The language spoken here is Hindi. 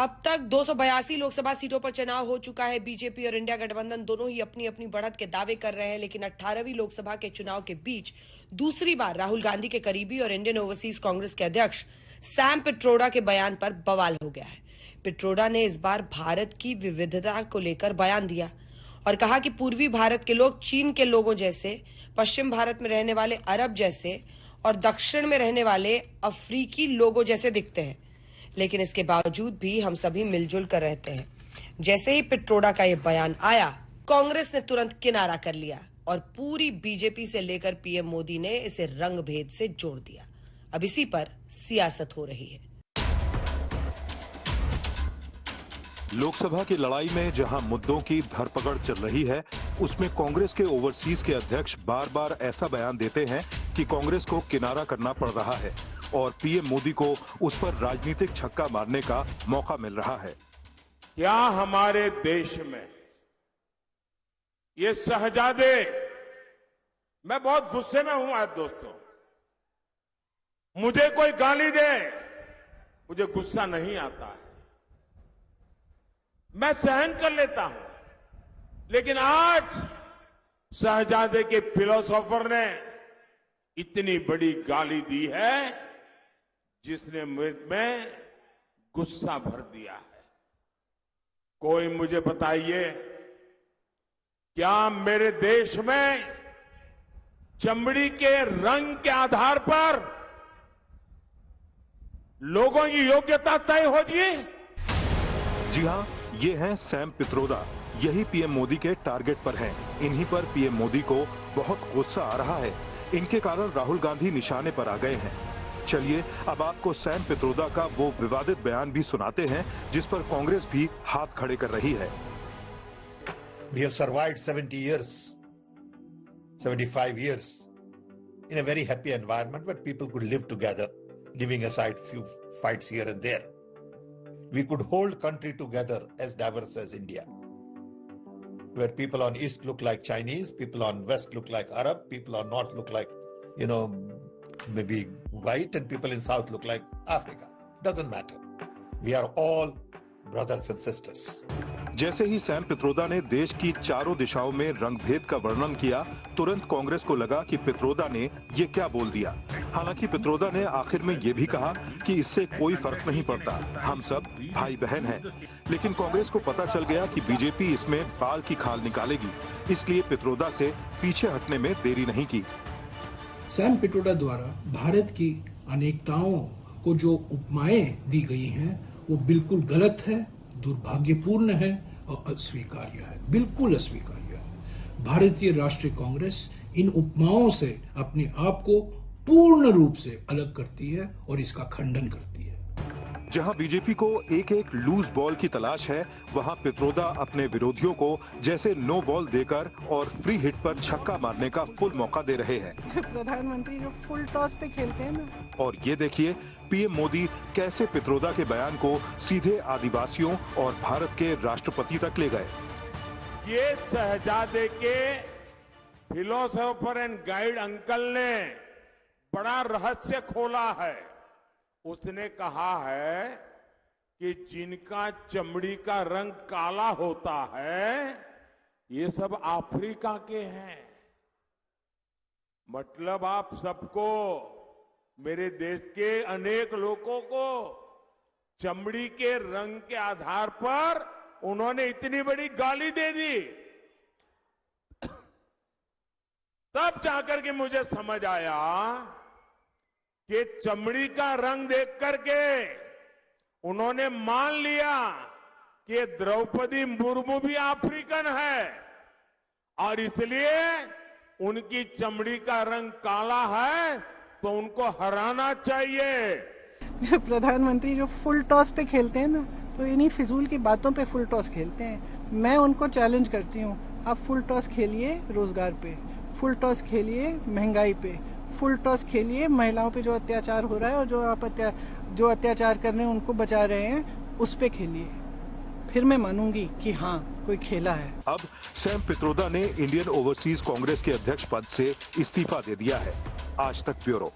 अब तक 282 लोकसभा सीटों पर चुनाव हो चुका है। बीजेपी और इंडिया गठबंधन दोनों ही अपनी अपनी बढ़त के दावे कर रहे हैं, लेकिन 18वीं लोकसभा के चुनाव के बीच दूसरी बार राहुल गांधी के करीबी और इंडियन ओवरसीज कांग्रेस के अध्यक्ष सैम पित्रोडा के बयान पर बवाल हो गया है। पित्रोडा ने इस बार भारत की विविधता को लेकर बयान दिया और कहा कि पूर्वी भारत के लोग चीन के लोगों जैसे, पश्चिम भारत में रहने वाले अरब जैसे और दक्षिण में रहने वाले अफ्रीकी लोगों जैसे दिखते हैं, लेकिन इसके बावजूद भी हम सभी मिलजुल कर रहते हैं। जैसे ही पित्रोडा का यह बयान आया, कांग्रेस ने तुरंत किनारा कर लिया और पूरी बीजेपी से लेकर पीएम मोदी ने इसे रंग भेद से जोड़ दिया। अब इसी पर सियासत हो रही है। लोकसभा की लड़ाई में जहां मुद्दों की धरपकड़ चल रही है, उसमें कांग्रेस के ओवरसीज के अध्यक्ष बार बार ऐसा बयान देते हैं कि कांग्रेस को किनारा करना पड़ रहा है और पीएम मोदी को उस पर राजनीतिक छक्का मारने का मौका मिल रहा है। क्या हमारे देश में ये शहजादे, मैं बहुत गुस्से में हूं आज दोस्तों, मुझे कोई गाली दे, मुझे गुस्सा नहीं आता है, मैं सहन कर लेता हूं, लेकिन आज शहजादे के फिलोसोफर ने इतनी बड़ी गाली दी है जिसने में गुस्सा भर दिया है। कोई मुझे बताइए, क्या मेरे देश में चमड़ी के रंग के आधार पर लोगों की योग्यता तय होगी? जी हां, ये हैं सैम पित्रोदा। यही पीएम मोदी के टारगेट पर हैं। इन्हीं पर पीएम मोदी को बहुत गुस्सा आ रहा है। इनके कारण राहुल गांधी निशाने पर आ गए हैं। चलिए अब आपको सैम पित्रोदा का वो विवादित बयान भी सुनाते हैं जिस पर कांग्रेस भी हाथ खड़े कर रही है। We have survived 70 years, 75 years in a very happy environment where people could live together, leaving aside few fights here and there. We could hold country together as diverse as India, where people on east look like Chinese, people on west look like Arab, people on north look like, maybe white, and people in south look like Africa. Doesn't matter. We are all brothers and sisters. जैसे ही सैम पित्रोदा ने देश की चारों दिशाओं में रंगभेद का वर्णन किया, तुरंत कांग्रेस को लगा कि पित्रोदा ने ये क्या बोल दिया। हालांकि पित्रोदा ने आखिर में ये भी कहा कि इससे कोई फर्क नहीं पड़ता, हम सब भाई बहन हैं। लेकिन कांग्रेस को पता चल गया कि बीजेपी इसमें बाल की खाल निकालेगी, इसलिए पित्रोदा से पीछे हटने में देरी नहीं की। सैम पित्रोदा द्वारा भारत की अनेकताओं को जो उपमाएं दी गई हैं, वो बिल्कुल गलत है, दुर्भाग्यपूर्ण है और अस्वीकार्य है, बिल्कुल अस्वीकार्य है। भारतीय राष्ट्रीय कांग्रेस इन उपमाओं से अपने आप को पूर्ण रूप से अलग करती है और इसका खंडन करती है। जहां बीजेपी को एक एक लूज बॉल की तलाश है, वहां पित्रोदा अपने विरोधियों को जैसे नो बॉल देकर और फ्री हिट पर छक्का मारने का फुल मौका दे रहे हैं। प्रधानमंत्री जो फुल टॉस पे खेलते हैं ना। और ये देखिए पीएम मोदी कैसे पित्रोदा के बयान को सीधे आदिवासियों और भारत के राष्ट्रपति तक ले गए। ये शहजादे के फिलोसोफर एंड गाइड अंकल ने बड़ा रहस्य खोला है। उसने कहा है कि जिनका चमड़ी का रंग काला होता है, ये सब अफ्रीका के हैं। मतलब आप सबको, मेरे देश के अनेक लोगों को चमड़ी के रंग के आधार पर उन्होंने इतनी बड़ी गाली दे दी। तब जाकर के मुझे समझ आया कि चमड़ी का रंग देख करके उन्होंने मान लिया कि द्रौपदी मुर्मू भी अफ्रीकन है और इसलिए उनकी चमड़ी का रंग काला है तो उनको हराना चाहिए। प्रधानमंत्री जो फुल टॉस पे खेलते हैं ना, तो इन्हीं फिजूल की बातों पे फुल टॉस खेलते हैं। मैं उनको चैलेंज करती हूँ, आप फुल टॉस खेलिए रोजगार पे, फुल टॉस खेलिए महंगाई पे, फुल टॉस खेलिए महिलाओं पे जो अत्याचार हो रहा है और जो आप अत्याचार कर रहे हैं उनको बचा रहे हैं, उस पे खेलिए। फिर मैं मानूंगी कि हाँ कोई खेला है। अब सैम पित्रोदा ने इंडियन ओवरसीज कांग्रेस के अध्यक्ष पद से इस्तीफा दे दिया है। आज तक ब्यूरो।